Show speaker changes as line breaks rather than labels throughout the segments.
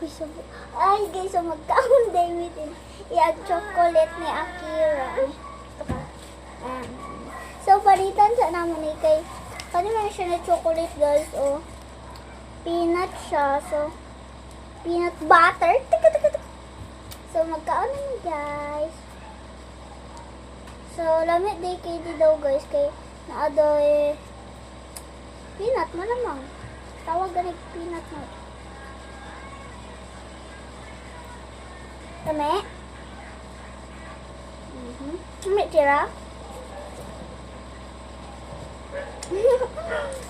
So, ay guys, so magkaon day with it. Iag chocolate ni Akira. Ito ka. So, palitan sa naman ni kay kanina siya na chocolate guys. O, peanut siya. So, peanut butter. So, magkaon naman guys. So, lamit day kay di daw guys. Kay naadoy peanut mo namang. Tawag ganit peanut mo. Tame? Tame tira?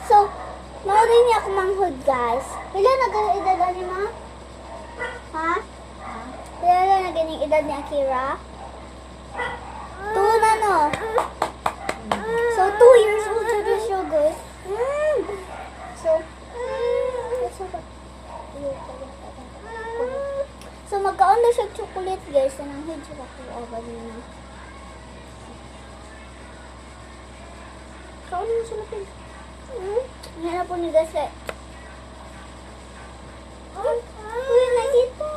So, maurin niya ako manghod guys. Pila na ganang edad ni ma? Ha? Pila na ganang edad ni Akira? 2 na no? So, 2 years old na siya guys. So, magkaon na siya chocolate guys. Anong hidyo ako over niya. Kaon na siya natin. Hina po ni guys eh. Uy, nakita.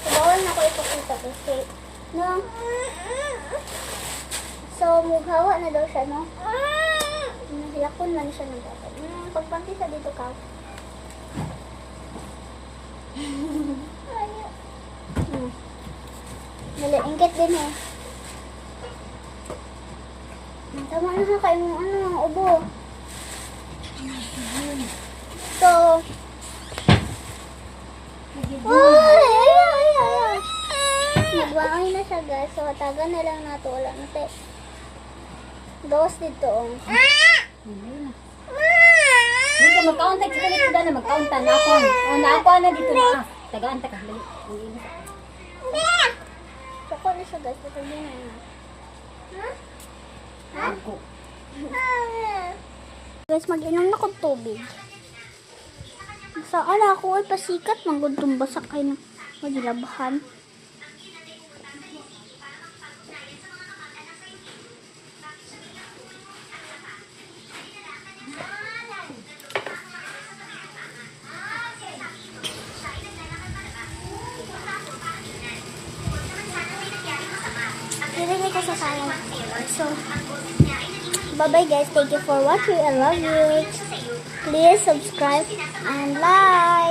So, bawal na ko ipakita kasi. No? So, mughawa na daw siya, no? Hilakon man siya ng bata. Pagpanti sa dito ka. Nalaingkit din eh. Tama na sa kayo mong ubo. So, ay. Nagwaay na siya guys. So, taga na lang nato. Wala na tayo. Dos dito.
Hindi magkaon tayo kita dito na magkaon ta na ako. Na ako na dito na. Tagaan ta ka.
Soko na siya guys. Ito din na.
Ako.
Guys, mag-inom na kong tubig. Saan ako ay pasikat. Manggundong basak kayo ng magilabahan. Nilagay ko sa sayang. So, bye-bye guys. Thank you for watching. I love you. Please subscribe and like.